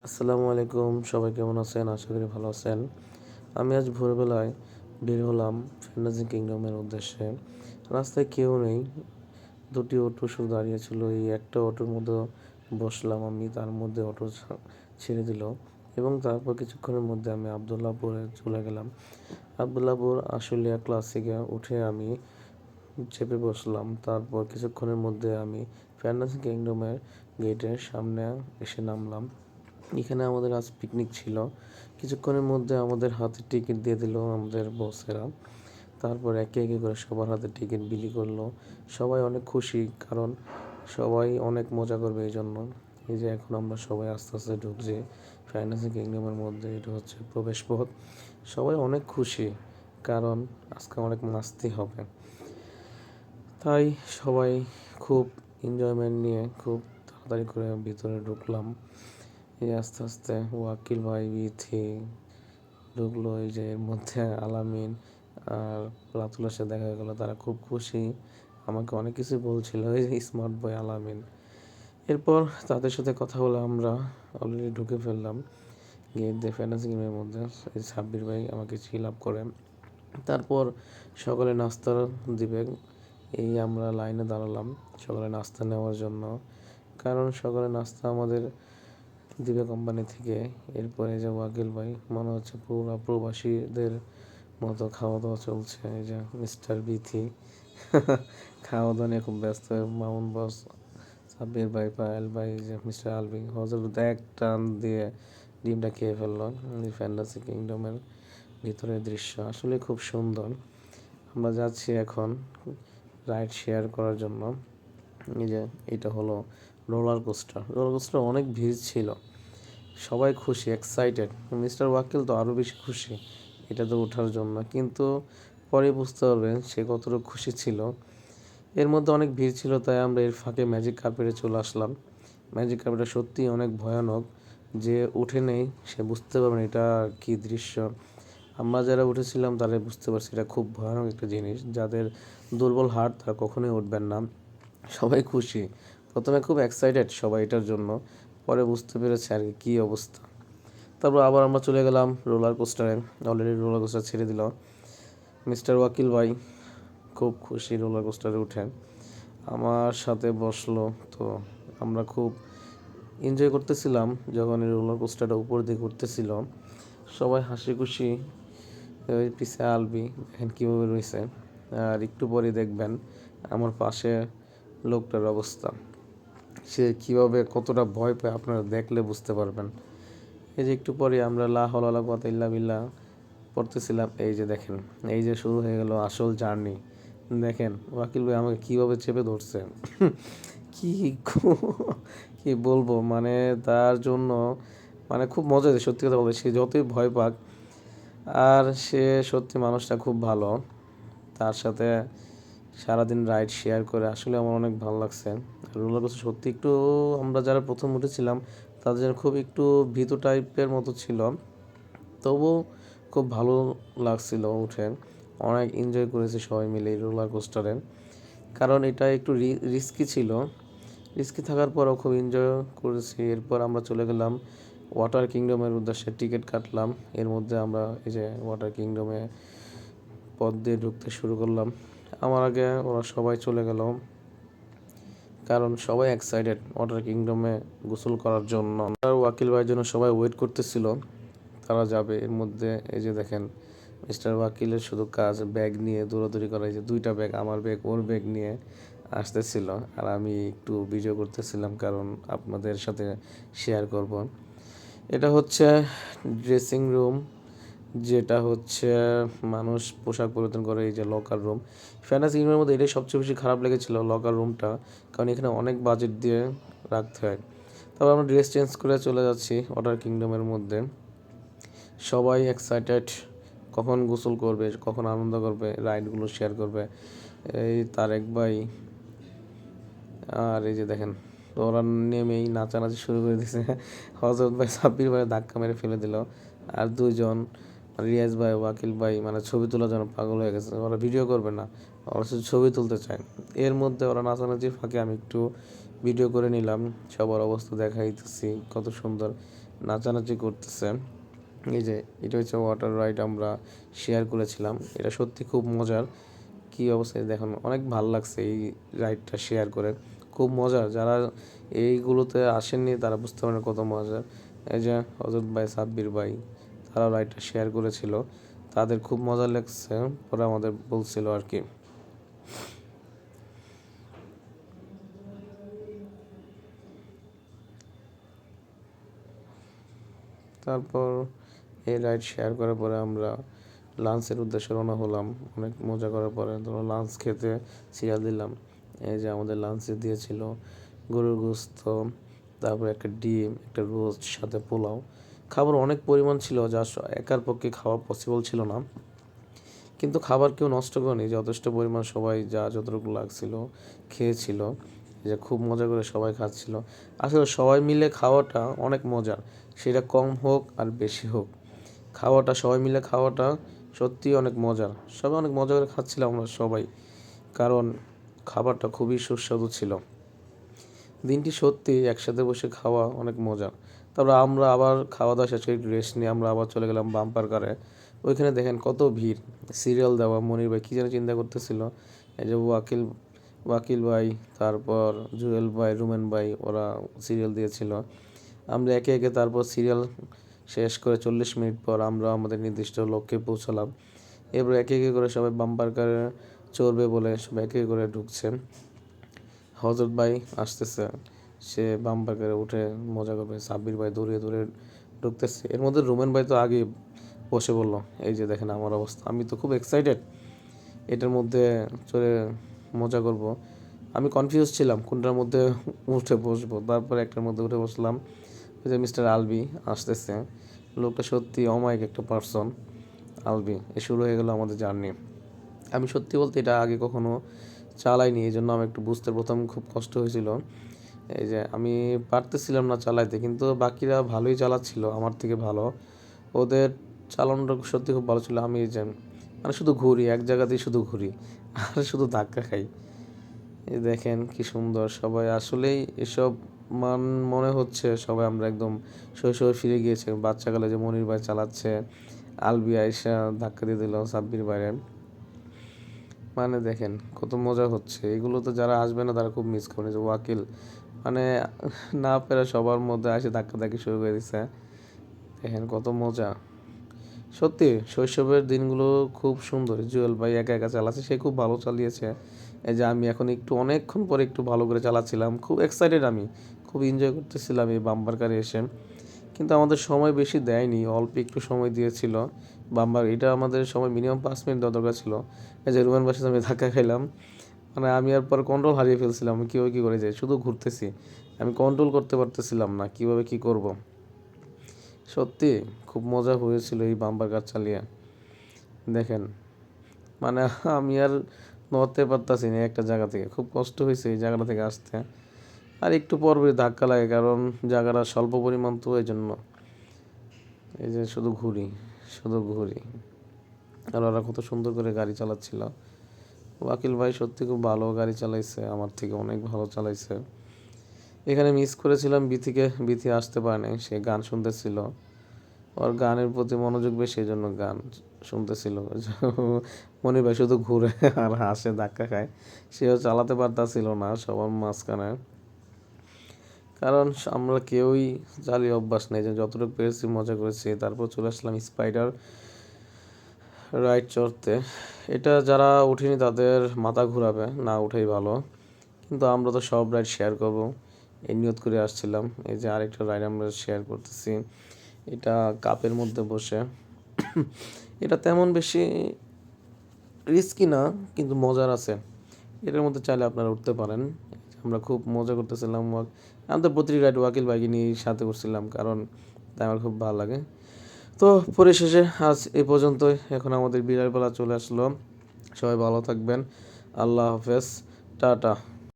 আসসালামু আলাইকুম, সবাই কেমন আছেন? আশা করি ভালো আছেন। আমি আজ ভোরবেলায় বের হলাম ফ্যান্টাসি কিংডমের উদ্দেশ্যে। রাস্তায় কেউ নেই, দুটি অটো শুধু দাঁড়িয়ে ছিল। এই একটা অটোর মধ্যে বসলাম আমি, তার মধ্যে অটো ছেড়ে দিল এবং তারপর কিছুক্ষণের মধ্যে আমি আবদুল্লাহপুরে চলে গেলাম। আবদুল্লাহপুর আশুলিয়া ক্লাসিকে উঠে আমি চেপে বসলাম। তারপর কিছুক্ষণের মধ্যে আমি ফ্যান্টাসি কিংডমের গেটের সামনে এসে নামলাম। এখানে আমাদের আজ পিকনিক ছিল। কিছুক্ষণের মধ্যে আমাদের হাতে টিকিট দিয়ে দিল আমাদের বসেরা। তারপর একে একে করে সবার হাতে টিকিট বিলি করলো। সবাই অনেক খুশি, কারণ সবাই অনেক মজা করবে এই জন্য। এই যে এখন আমরা সবাই আস্তে আস্তে ঢুকছি ফ্যান্টাসি কিংডমের মধ্যে। এটা হচ্ছে প্রবেশ পথ। সবাই অনেক খুশি, কারণ আজকে অনেক মাস্তি হবে। তাই সবাই খুব এনজয়মেন্ট নিয়ে খুব তাড়াতাড়ি করে ভিতরে ঢুকলাম। এই আস্তে আস্তে ওয়াকিল ভাই বিথি ঢুকলো। এই যে এর মধ্যে আলামিন আর রাতুলের সাথে দেখা গেলো, তারা খুব খুশি, আমাকে অনেক কিছু বলছিল, এই যে স্মার্ট বয় আলামিন। এরপর তাদের সাথে কথা বলে আমরা অলরেডি ঢুকে ফেললাম গেট দিয়ে ফ্যান্টাসি গেমের মধ্যে। এই সাব্বির ভাই আমাকে চিল আপ করে। তারপর সকালে নাস্তা দিবে, এই আমরা লাইনে দাঁড়ালাম সকালে নাস্তা নেওয়ার জন্য, কারণ সকালে নাস্তা আমাদের দিবে কোম্পানি থেকে। এরপরে যে ওয়াকিল ভাই, মনে হচ্ছে পুরো প্রবাসীদের মতো খাওয়া দাওয়া চলছে। এই যে মিস্টার বিথি খাওয়া দাওয়া নিয়ে খুব ব্যস্ত। মামুন বস, সাব্বির ভাই, পায়েল ভাই, যে মিস্টার আলবি হজর এক টান দিয়ে ডিমটা খেয়ে ফেললো। এই ফ্যান্টাসি কিংডমের ভিতরের দৃশ্য আসলে খুব সুন্দর। আমরা যাচ্ছি এখন রাইড শেয়ার করার জন্য। এই যে এটা হলো রোলার কোস্টার। রোলার কোস্টার অনেক ভিড় ছিল, সবাই খুশি, এক্সাইটেড। মিস্টার ওয়াকিল তো আরও বেশি খুশি এটাতে ওঠার জন্য, কিন্তু পরে বুঝতে পারবেন সে কতটুকু খুশি ছিল। এর মধ্যে অনেক ভিড় ছিল, তাই আমরা এর ফাঁকে ম্যাজিক কার্পেটে চলে আসলাম। ম্যাজিক কার্পেটটা সত্যিই অনেক ভয়ানক, যে উঠে নেই সে বুঝতে পারবেন এটা কি দৃশ্য। আমরা যারা উঠেছিলাম তারা বুঝতে পারছি এটা খুব ভয়ানক একটা জিনিস। যাদের দুর্বল হার্ট তারা কখনোই উঠবেন না। সবাই খুশি, প্রথমে খুব এক্সাইটেড সবাই এটার জন্য, পরে বুঝতে পেরেছে আর কি কী অবস্থা। তারপর আবার আমরা চলে গেলাম রোলার কোস্টারে। অলরেডি রোলার কোস্টার ছেড়ে দিল। মিস্টার ওয়াকিল ভাই খুব খুশি রোলার কোস্টারে উঠে, আমার সাথে বসলো। তো আমরা খুব এনজয় করতেছিলাম যখন এই রোলার কোস্টারটা উপর দিকে উঠতেছিল। সবাই হাসি খুশি। ওই পিছে আলবি দেখেন কীভাবে রয়েছে। আর একটু পরে দেখবেন আমার পাশে লোকটার অবস্থা, সে কীভাবে কতটা ভয় পায় আপনারা দেখলে বুঝতে পারবেন। এই যে একটু পরে আমরা লা হাওলা ওয়ালা কুওয়াতা ইল্লা বিল্লাহ পড়তেছিলাম। এই যে দেখেন, এই যে শুরু হয়ে গেল আসল জার্নি। দেখেন ওয়াকিল ভাই আমাকে কীভাবে চেপে ধরছে কি কি বলবো, মানে তার জন্য মানে খুব মজা হয়েছে সত্যি কথা বলতে। সে যতই ভয় পাক, আর সে সত্যি মানুষটা খুব ভালো। তার সাথে সারাদিন রাইড শেয়ার করে আসলে আমার অনেক ভালো লাগছে। রোলার কোস্টার সত্যি একটু, আমরা যারা প্রথম উঠেছিলাম তাদের জন্য খুব একটু ভীতু টাইপের মতো ছিল, তবু খুব ভালো লাগছিল উঠে। অনেক এনজয় করেছি সবাই মিলে এই রোলার কোস্টারে, কারণ এটা একটু রিস্কি ছিল। রিস্কি থাকার পরও খুব এনজয় করেছি। এরপর আমরা চলে গেলাম ওয়াটার কিংডমের উদ্দেশ্যে, টিকিট কাটলাম। এর মধ্যে আমরা এই যে ওয়াটার কিংডমে পথ দিয়ে ঢুকতে শুরু করলাম। আমার আগে ওরা সবাই চলে গেল, কারণ সবাই এক্সাইটেড ওয়াটার কিংডমে গোসল করার জন্য। আর ওয়াকিল ভাইয়ের জন্য সবাই ওয়েট করতেছিল, তারা যাবে। এর মধ্যে এই যে দেখেন মিস্টার ওয়াকিলের শুধু কাজ ব্যাগ নিয়ে দৌড়াদৌড়ি করা। এই যে দুইটা ব্যাগ, আমার ব্যাগ ওর ব্যাগ নিয়ে আসতেছিল, আর আমি একটু ভিডিও করতেছিলাম কারণ আপনাদের সাথে শেয়ার করব। এটা হচ্ছে ড্রেসিং রুম, যেটা হচ্ছে মানুষ পোশাক পরিবর্তন করে। এই যে লকার রুম, ফ্যান্টাসি গেমের মধ্যে এটাই সবচেয়ে বেশি খারাপ লেগেছিল লকার রুমটা, কারণ এখানে অনেক বাজেট দিয়ে রাখতে হয়। তবে আমরা ড্রেস চেঞ্জ করে চলে যাচ্ছি ওয়াটার কিংডমের মধ্যে। সবাই এক্সাইটেড, কখন গোসল করবে, কখন আনন্দ করবে, রাইডগুলো শেয়ার করবে। এই তারেক ভাই আর এই যে দেখেন ওরা নেমেই নাচানাচি শুরু করে দিয়েছে। হজরত ভাই সাব্বির ভাই ধাক্কা মেরে ফেলে দিল। আর দুইজন রিয়াজ ভাই ওয়াকিল ভাই মানে ছবি তোলার জন্য পাগল হয়ে গেছে। ওরা ভিডিও করবে না, ওরা শুধু ছবি তুলতে চায়। এর মধ্যে ওরা নাচানাচির ফাঁকে আমি একটু ভিডিও করে নিলাম, সবার অবস্থা দেখাইতেছি কত সুন্দর। নাচানাচি করতেছে। এই যে এটা হচ্ছে ওয়াটার রাইড, আমরা শেয়ার করেছিলাম, এটা সত্যি খুব মজার। কী অবস্থায় দেখুন, অনেক ভালো লাগছে এই রাইডটা শেয়ার করে, খুব মজার। যারা এইগুলোতে আসেননি তারা বুঝতে পারেন কত মজার। এই যে হজরত ভাই, সাব্বির ভাই, তারা রাইডটা শেয়ার করেছিল, তাদের খুব মজা লাগছে, পরে আমাদের বলছিল আর কি। তারপর এই রাইড শেয়ার করার পরে আমরা লাঞ্চের উদ্দেশ্যে রওনা হলাম। অনেক মজা করার পরে ধরো লাঞ্চ খেতে সিরিয়াল দিলাম। এই যে আমাদের লাঞ্চে দিয়েছিল গরুর গোস্ত, তারপর একটা ডিম, একটা রোস্ট, সাথে পোলাও। খাবার অনেক পরিমাণ ছিল, যা একার পক্ষে খাওয়া পসিবল ছিল না, কিন্তু খাবার কেউ নষ্ট করেনি, যথেষ্ট পরিমাণ সবাই যা যতটুকু লাগছিল খেয়েছিল। যে খুব মজা করে সবাই খাচ্ছিল। আসলে সবাই মিলে খাওয়াটা অনেক মজার, সেটা কম হোক আর বেশি হোক, খাওয়াটা সবাই মিলে খাওয়াটা সত্যিই অনেক মজার। সবাই অনেক মজা করে খাচ্ছিলাম আমরা সবাই, কারণ খাবারটা খুবই সুস্বাদু ছিল। দিনটি সত্যি একসাথে বসে খাওয়া অনেক মজার। তারপর আমরা আবার খাওয়া দাওয়া শেষ করে একটু রেস্ট নিয়ে আমরা আবার চলে গেলাম বাম্পার কারে। ওইখানে দেখেন কত ভিড়, সিরিয়াল দেওয়া। মনির ভাই কী যেন চিন্তা করতেছিল, এই যে ওয়াকিল ওয়াকিল ভাই, তারপর জুয়েল ভাই, রুমেন ভাই, ওরা সিরিয়াল দিয়েছিল। আমরা একে একে তারপর সিরিয়াল শেষ করে 40 মিনিট পর আমরা আমাদের নির্দিষ্ট লক্ষ্যে পৌঁছালাম। এরপর একে একে করে সবাই বাম্পার কারে চড়বে বলে সবাই একে একে করে ঢুকছে। হজরত ভাই আসতেছে, সে বাম্পার কারে উঠে মজা করবে। সাব্বির ভাই দৌড়িয়ে দৌড়িয়ে ঢুকতেছে, এর মধ্যে রুমেন ভাই তো আগে বসে বললো। এই যে দেখেন আমার অবস্থা, আমি তো খুব এক্সাইটেড এটার মধ্যে চড়ে মজা করব। আমি কনফিউজ ছিলাম কোনটার মধ্যে উঠে বসবো, তারপরে একটার মধ্যে উঠে বসলাম। ওই যে মিস্টার আলবি আসতেছে, লোকটা সত্যি অমায়িক একটা পার্সন। আলবি, শুরু হয়ে গেল আমাদের জার্নি। আমি সত্যি বলতে এটা আগে কখনো চালাইনি, এই জন্য আমি একটু বুঝতে প্রথম খুব কষ্ট হয়েছিল। এই যে আমি পারতেছিলাম না চালাইতে, কিন্তু বাকিরা ভালোই চালাচ্ছিল, আমার থেকে ভালো। ওদের চালানোটা সত্যি খুব ভালো ছিল। আমি এই যে মানে শুধু ঘুরি, এক জায়গাতেই শুধু ঘুরি আর শুধু ধাক্কা খাই। এই দেখেন কি সুন্দর, সবাই আসলেই এসব মনে হচ্ছে সবাই আমরা একদম শৈশবে ফিরে গিয়েছে। বাচ্চাকালে যে মনির ভাই চালাচ্ছে, আলবি আয়েশা ধাক্কা দিয়ে দিল সাব্বির বাইরে, মানে দেখেন কত মজা হচ্ছে। এগুলো তো যারা আসবে না তারা খুব মিস করে। যে ওয়াকিল মানে না পেরে সবার মধ্যে এসে ধাক্কাধাক্কি শুরু করে দিচ্ছে। দেখেন কত মজা, সত্যি শৈশবের দিনগুলো খুব সুন্দর। জুয়েল ভাই একা একা চালাচ্ছে, সে খুব ভালো চালিয়েছে। এই যে আমি এখন একটু অনেকক্ষণ পরে একটু ভালো করে চালাচ্ছিলাম, খুব এক্সাইটেড, আমি খুব এনজয় করতেছিলাম এই বাম্পার কারে এসে। কিন্তু আমাদের সময় বেশি দেয়নি, অল্প একটু সময় দিয়েছিল বাম্পার। এটা আমাদের সময় মিনিমাম 5 মিনিট দেওয়া দরকার ছিল। এই যে রুমান বাসে আমি ধাক্কা খাইলাম, মানে আমি আর পর কন্ট্রোল হারিয়ে ফেলছিলাম। আমি কীভাবে কী করে যাই, শুধু ঘুরতেছি, আমি কন্ট্রোল করতে পারতেছিলাম না কীভাবে কী করব। সত্যি খুব মজা হয়েছিল এই বাম্পার কার চালিয়ে। দেখেন মানে আমি আর নড়তে পারতাছি না একটা জায়গা থেকে, খুব কষ্ট হয়েছে এই জায়গাটা থেকে আসতে। আর একটু পরপরই ধাক্কা লাগে, কারণ জায়গাটা স্বল্প পরিমাণ তো, এই জন্য। এই যে শুধু ঘুরি, শুধু ঘুরি। আর ওরা কত সুন্দর করে গাড়ি চালাচ্ছিল। ওয়াকিল ভাই সত্যি খুব ভালো গাড়ি চালাইছে, আমার থেকে অনেক ভালো চালাইছে। এখানে মিস করেছিলাম বিথিকে, বিথি আসতে পারে নাই, সে গান শুনতেছিল। ওর গানের প্রতি মনোযোগ বেশি, সেই জন্য গান শুনতেছিল। মনির ভাই শুধু ঘুরে আর হাসে, ধাক্কা খায়, সেও চালাতে পারতাছিল না সবার মাঝখানে, কারণ আমরা কেউই চালিয়ে অভ্যাস নেই। যে যতটুকু পেরেছি মজা করেছি। তারপর চলে আসলাম স্পাইডার রাইড চড়তে। এটা যারা উঠিনি তাদের মাথা ঘুরাবে, না উঠেই ভালো, কিন্তু আমরা তো সব রাইড শেয়ার করব এই নিয়ত করে আসছিলাম। এই যে আরেকটা রাইড আমরা শেয়ার করতেছি, এটা কাপের মধ্যে বসে। এটা তেমন বেশি রিস্কি না, কিন্তু মজার আছে। এটার মধ্যে চাইলে আপনারা উঠতে পারেন। আমরা খুব মজা করতেছিলাম। আমি তো প্রতিটি রাইড ওয়াকিল বাইকে নিয়ে সাথে করছিলাম, কারণ তাই আমার খুব ভালো লাগে। তো পরিশেষে আজ এই পর্যন্তই। এখন আমাদের বিদায় বেলা চলে আসলো। সবাই ভালো থাকবেন, আল্লাহ হাফেজ, টাটা।